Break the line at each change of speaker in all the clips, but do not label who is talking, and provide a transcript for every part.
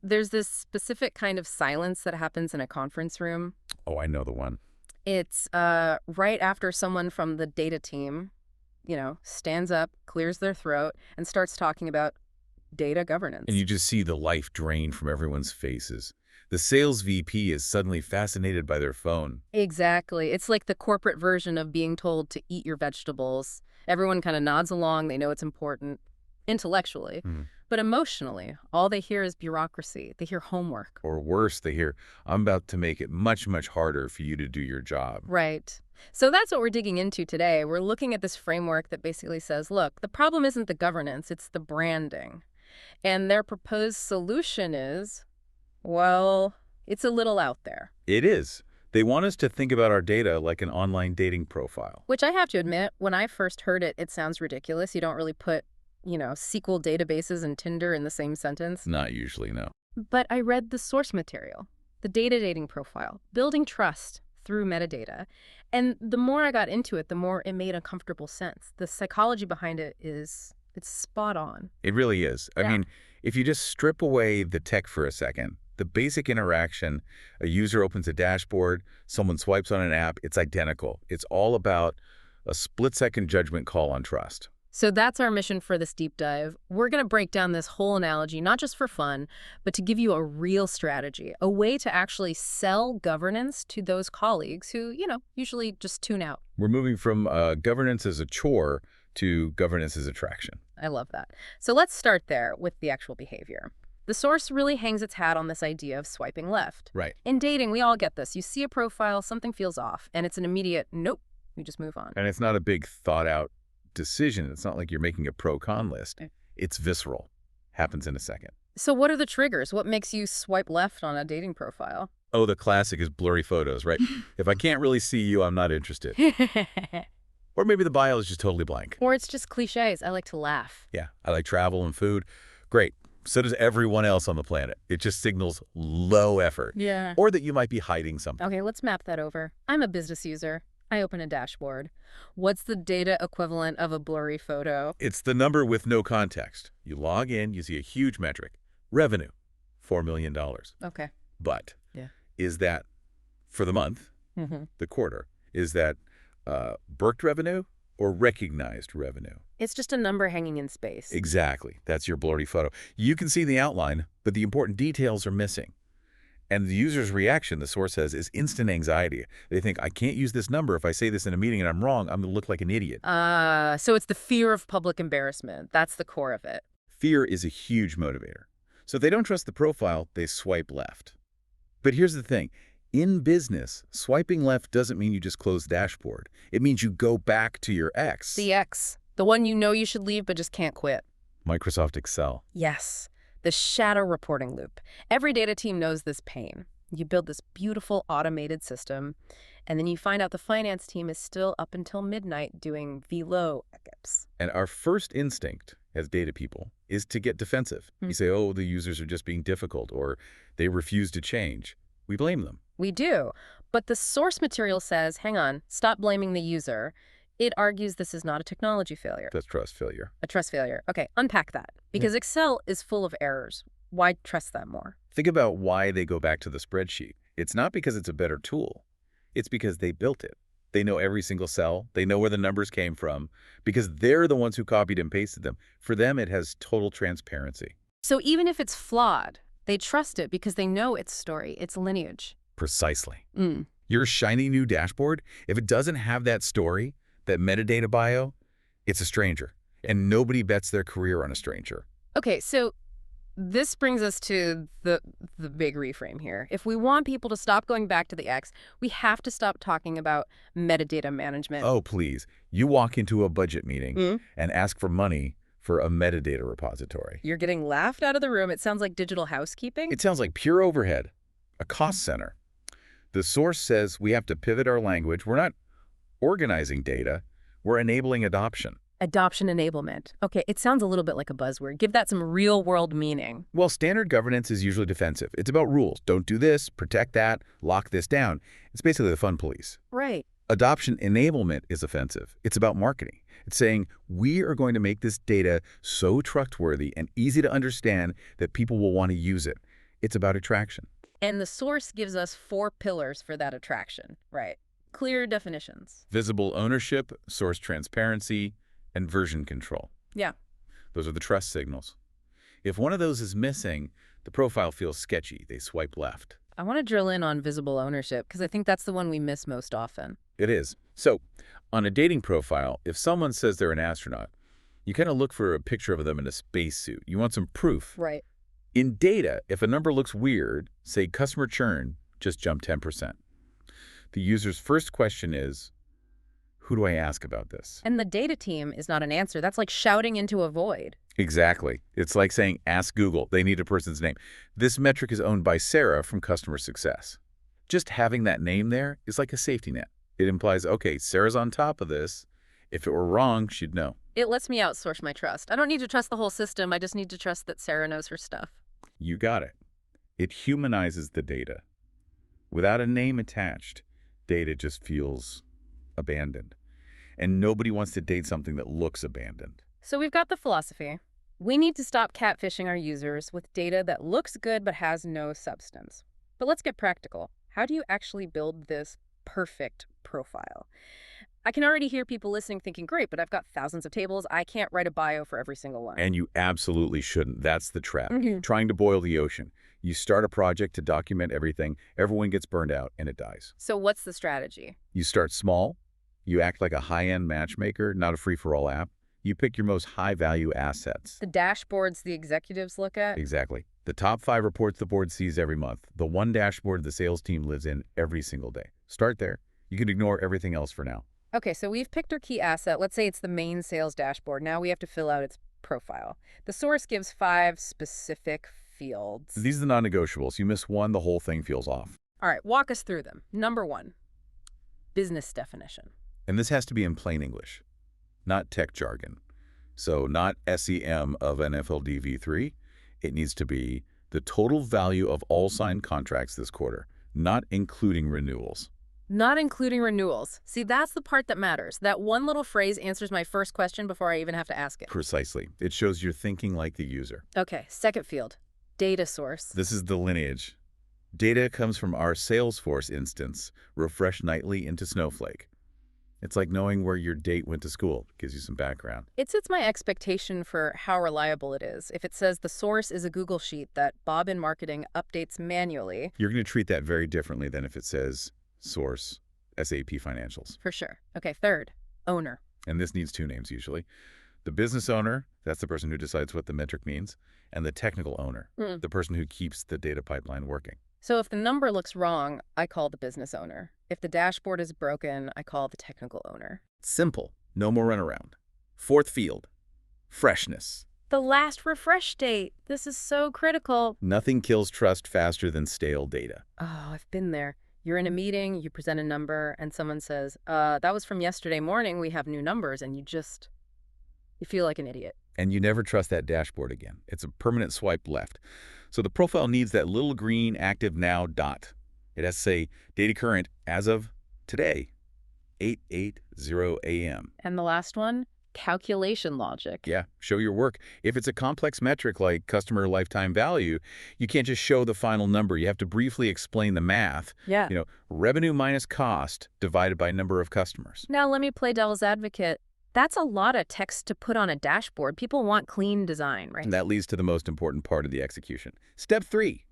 There's this specific kind of silence that happens in a conference room.
Oh, I know the one.
It's right after someone from the data team, stands up, clears their throat, and starts talking about data
And
governance.
you just see the life drain from everyone's faces. The sales VP is suddenly fascinated by their phone.
Exactly. It's like the corporate version of being told to eat your vegetables. Everyone kind of nods along. They know it's important intellectually.
Hmm.
But emotionally, all they hear is bureaucracy. They hear homework.
Or worse, they hear, I'm about to make it much, much harder for you to do your job.
Right. So that's what we're digging into today. We're looking at this framework that basically says, look, the problem isn't the governance, it's the branding. And their proposed solution is, well, it's a little out there.
It is. They want us to think about our data like an online dating profile.
Which I have to admit, when I first heard it, it sounds ridiculous. You don't really put, SQL databases and Tinder in the same sentence.
Not usually, no.
But I read the source material, the data dating profile, building trust through metadata. And the more I got into it, the more it made uncomfortable sense. The psychology behind it's spot on.
It really is. I
Yeah.
mean, if you just strip away the tech for a second, the basic interaction, a user opens a dashboard, someone swipes on an app, it's identical. It's all about a split-second judgment call on trust.
So that's our mission for this deep dive. We're going to break down this whole analogy, not just for fun, but to give you a real strategy, a way to actually sell governance to those colleagues who, usually just tune out.
We're moving from governance as a chore to governance as attraction.
I love that. So let's start there with the actual behavior. The source really hangs its hat on this idea of swiping left.
Right.
In dating, we all get this. You see a profile, something feels off, and it's an immediate nope. You just move on.
And it's not a big thought-out decision. It's not like you're making a pro-con list. It's visceral. Happens in a second.
So what are the triggers? What makes you swipe left on a dating profile?
Oh, the classic is blurry photos, right? If I can't really see you, I'm not interested. Or maybe the bio is just totally blank.
Or it's just cliches. I like to laugh.
Yeah, I like travel and food. Great. So does everyone else on the planet. It just signals low effort.
Yeah.
Or that you might be hiding something.
Okay, let's map that over. I'm a business user. I open a dashboard. What's the data equivalent of a blurry photo?
It's the number with no context. You log in, you see a huge metric. Revenue, $4 million.
Okay.
But
Yeah.
is that for the month, the quarter, is that burked revenue or recognized revenue?
It's just a number hanging in space.
Exactly. That's your blurry photo. You can see the outline, but the important details are missing. And the user's reaction, the source says, is instant anxiety. They think, I can't use this number. If I say this in a meeting and I'm wrong, I'm going to look like an idiot.
So it's the fear of public embarrassment. That's the core of it.
Fear is a huge motivator. So if they don't trust the profile, they swipe left. But here's the thing. In business, swiping left doesn't mean you just close the dashboard. It means you go back to your ex.
The X. The one you know you should leave but just can't quit.
Microsoft Excel.
Yes. The shadow reporting loop. Every data team knows this pain. You build this beautiful automated system, and then you find out the finance team is still up until midnight doing VLO equips.
And our first instinct as data people is to get defensive. You say, oh, the users are just being difficult, or they refuse to change. We blame them.
We do. But the source material says, hang on, stop blaming the user. It argues this is not a technology failure.
That's trust failure.
A trust failure. Okay, unpack that. Because Excel is full of errors. Why trust that more?
Think about why they go back to the spreadsheet. It's not because it's a better tool. It's because they built it. They know every single cell. They know where the numbers came from because they're the ones who copied and pasted them. For them, it has total transparency.
So even if it's flawed, they trust it because they know its story, its lineage.
Precisely. Your shiny new dashboard, if it doesn't have that story, that metadata bio, it's a stranger. And nobody bets their career on a stranger.
Okay, so this brings us to the big reframe here. If we want people to stop going back to the X, we have to stop talking about metadata management.
Oh, please. You walk into a budget meeting and ask for money for a metadata repository.
You're getting laughed out of the room. It sounds like digital housekeeping.
It sounds like pure overhead, a cost center. The source says we have to pivot our language. We're not organizing data, we're enabling adoption.
Adoption enablement. Okay, it sounds a little bit like a buzzword. Give that some real-world meaning.
Well, standard governance is usually defensive. It's about rules. Don't do this, protect that, lock this down. It's basically the fun police.
Right.
Adoption enablement is offensive. It's about marketing. It's saying, we are going to make this data so trustworthy and easy to understand that people will want to use it. It's about attraction.
And the source gives us 4 pillars for that attraction, right? Clear definitions.
Visible ownership, source transparency, and version control.
Yeah.
Those are the trust signals. If one of those is missing, the profile feels sketchy. They swipe left.
I want to drill in on visible ownership because I think that's the one we miss most often.
It is. So, on a dating profile, if someone says they're an astronaut, you kind of look for a picture of them in a spacesuit. You want some proof.
Right.
In data, if a number looks weird, say customer churn just jumped 10%. The user's first question is, who do I ask about this?
And the data team is not an answer. That's like shouting into a void.
Exactly. It's like saying, ask Google. They need a person's name. This metric is owned by Sarah from customer success. Just having that name there is like a safety net. It implies, okay, Sarah's on top of this. If it were wrong, she'd know.
It lets me outsource my trust. I don't need to trust the whole system. I just need to trust that Sarah knows her stuff.
You got it. It humanizes the data. Without a name attached, data just feels abandoned. And nobody wants to date something that looks abandoned.
So we've got the philosophy. We need to stop catfishing our users with data that looks good but has no substance. But let's get practical. How do you actually build this perfect profile? I can already hear people listening thinking, great, but I've got thousands of tables. I can't write a bio for every single one.
And you absolutely shouldn't. That's the trap.
Mm-hmm.
Trying to boil the ocean. You start a project to document everything, everyone gets burned out, and it dies.
So what's the strategy?
You start small. You act like a high-end matchmaker, not a free-for-all app. You pick your most high-value assets.
The dashboards the executives look at?
Exactly. The top 5 reports the board sees every month. The one dashboard the sales team lives in every single day. Start there. You can ignore everything else for now.
Okay, so we've picked our key asset. Let's say it's the main sales dashboard. Now we have to fill out its profile. The source gives 5 specific fields.
These are the non-negotiables. You miss one, the whole thing feels off.
All right, walk us through them. Number 1, business definition.
And this has to be in plain English, not tech jargon. So not SEM of an FLDV3. It needs to be the total value of all signed contracts this quarter, not including renewals.
Not including renewals. See, that's the part that matters. That one little phrase answers my first question before I even have to ask it.
Precisely. It shows you're thinking like the user.
Okay, second field, data source.
This is the lineage. Data comes from our Salesforce instance, refreshed nightly into Snowflake. It's like knowing where your date went to school. Gives you some background.
It sets my expectation for how reliable it is. If it says the source is a Google sheet that Bob in marketing updates manually.
You're going to treat that very differently than if it says source, SAP Financials.
For sure. Okay, third, owner.
And this needs 2 names usually. The business owner, that's the person who decides what the metric means, and the technical owner, the person who keeps the data pipeline working.
So if the number looks wrong, I call the business owner. If the dashboard is broken, I call the technical owner.
Simple. No more runaround. Fourth field, freshness.
The last refresh date. This is so critical.
Nothing kills trust faster than stale data.
Oh, I've been there. You're in a meeting, you present a number, and someone says, that was from yesterday morning, we have new numbers, and you feel like an idiot.
And you never trust that dashboard again. It's a permanent swipe left. So the profile needs that little green active now dot. It has to say data current as of today, 8:80 a.m.
And the last one, calculation logic.
Yeah, show your work. If it's a complex metric like customer lifetime value, you can't just show the final number. You have to briefly explain the math.
Yeah.
Revenue minus cost divided by number of customers.
Now let me play devil's advocate. That's a lot of text to put on a dashboard. People want clean design, right?
And that leads to the most important part of the execution. Step 3,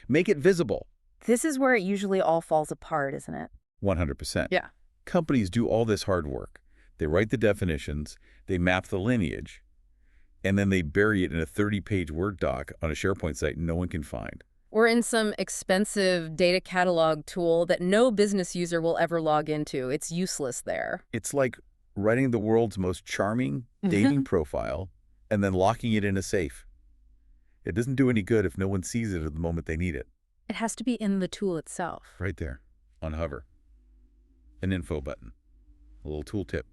make it visible.
This is where it usually all falls apart, isn't it?
100%.
Yeah.
Companies do all this hard work. They write the definitions, they map the lineage, and then they bury it in a 30-page Word doc on a SharePoint site no one can find.
Or in some expensive data catalog tool that no business user will ever log into. It's useless there.
It's like writing the world's most charming dating profile and then locking it in a safe. It doesn't do any good if no one sees it at the moment they need it.
It has to be in the tool itself.
Right there, on hover. An info button. A little tooltip.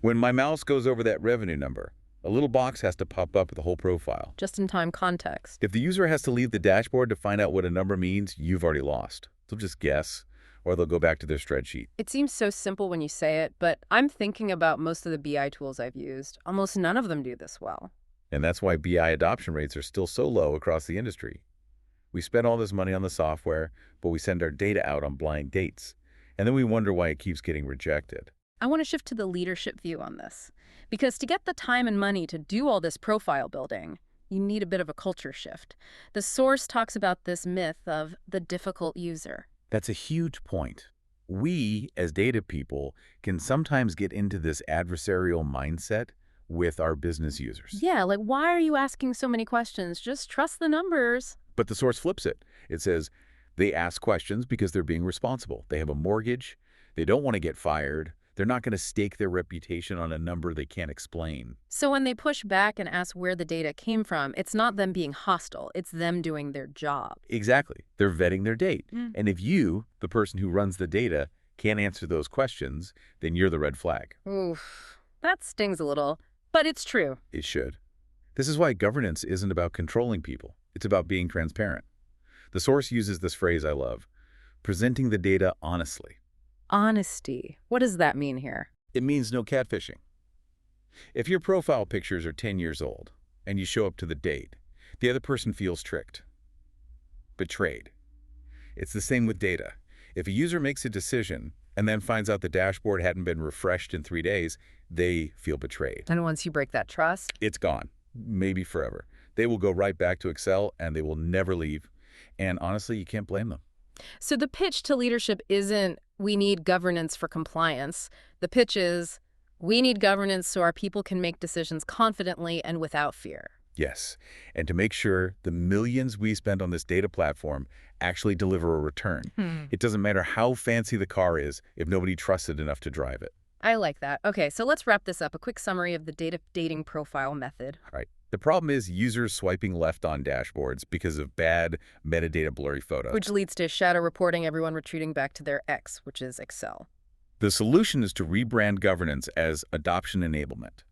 When my mouse goes over that revenue number, a little box has to pop up with the whole profile.
Just-in-time context.
If the user has to leave the dashboard to find out what a number means, you've already lost. They'll just guess, or they'll go back to their spreadsheet.
It seems so simple when you say it, but I'm thinking about most of the BI tools I've used. Almost none of them do this well.
And that's why BI adoption rates are still so low across the industry. We spend all this money on the software, but we send our data out on blind dates. And then we wonder why it keeps getting rejected.
I want to shift to the leadership view on this. Because to get the time and money to do all this profile building, you need a bit of a culture shift. The source talks about this myth of the difficult user.
That's a huge point. We, as data people, can sometimes get into this adversarial mindset with our business users.
Yeah, like, why are you asking so many questions? Just trust the numbers.
But the source flips it. It says they ask questions because they're being responsible. They have a mortgage. They don't want to get fired. They're not going to stake their reputation on a number they can't explain.
So when they push back and ask where the data came from, it's not them being hostile. It's them doing their job.
Exactly. They're vetting their data. And if you, the person who runs the data, can't answer those questions, then you're the red flag.
Oof, that stings a little, but it's true.
It should. This is why governance isn't about controlling people. It's about being transparent. The source uses this phrase I love, presenting the data honestly.
Honesty. What does that mean here?
It means no catfishing. If your profile pictures are 10 years old and you show up to the date, the other person feels tricked, betrayed. It's the same with data. If a user makes a decision and then finds out the dashboard hadn't been refreshed in 3 days, they feel betrayed.
And once you break that trust?
It's gone, maybe forever. They will go right back to Excel and they will never leave. And honestly, you can't blame them.
So the pitch to leadership isn't, we need governance for compliance. The pitch is, we need governance so our people can make decisions confidently and without fear.
Yes, and to make sure the millions we spend on this data platform actually deliver a return. It doesn't matter how fancy the car is if nobody trusts it enough to drive it.
I like that. Okay, so let's wrap this up. A quick summary of the data dating profile method.
All right. The problem is users swiping left on dashboards because of bad metadata blurry photos.
Which leads to shadow reporting, everyone retreating back to their X, which is Excel.
The solution is to rebrand governance as adoption enablement.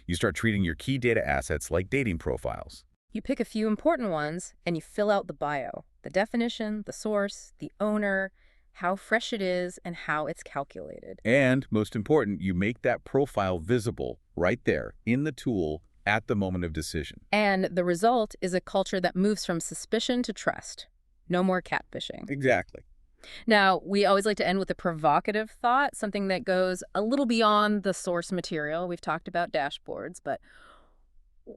You start treating your key data assets like dating profiles.
You pick a few important ones, and you fill out the bio, the definition, the source, the owner, how fresh it is, and how it's calculated.
And, most important, you make that profile visible right there in the tool at the moment of decision.
And the result is a culture that moves from suspicion to trust. No more catfishing.
Exactly.
Now, we always like to end with a provocative thought, something that goes a little beyond the source material. We've talked about dashboards, but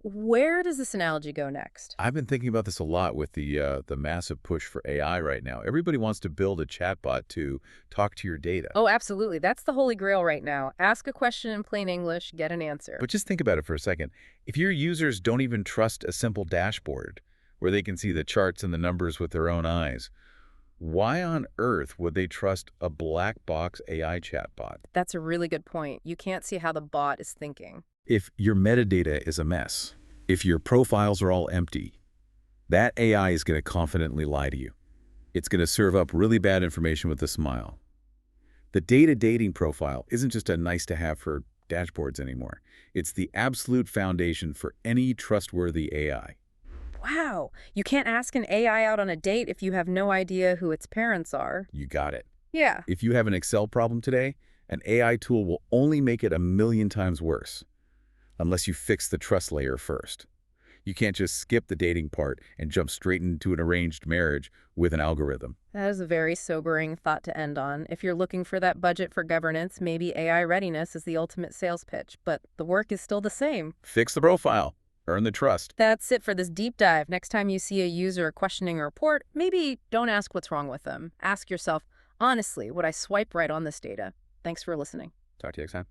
where does this analogy go next?
I've been thinking about this a lot with the massive push for AI right now. Everybody wants to build a chatbot to talk to your data.
Oh, absolutely. That's the holy grail right now. Ask a question in plain English, get an answer.
But just think about it for a second. If your users don't even trust a simple dashboard where they can see the charts and the numbers with their own eyes, why on earth would they trust a black box AI chatbot?
That's a really good point. You can't see how the bot is thinking.
If your metadata is a mess, if your profiles are all empty, that AI is going to confidently lie to you. It's going to serve up really bad information with a smile. The data dating profile isn't just a nice to have for dashboards anymore. It's the absolute foundation for any trustworthy AI.
Wow, you can't ask an AI out on a date if you have no idea who its parents are.
You got it.
Yeah.
If you have an Excel problem today, an AI tool will only make it 1,000,000 times worse, unless you fix the trust layer first. You can't just skip the dating part and jump straight into an arranged marriage with an algorithm.
That is a very sobering thought to end on. If you're looking for that budget for governance, maybe AI readiness is the ultimate sales pitch, but the work is still the same.
Fix the profile. Earn the trust.
That's it for this deep dive. Next time you see a user questioning a report, maybe don't ask what's wrong with them. Ask yourself, honestly, would I swipe right on this data? Thanks for listening.
Talk to you next time.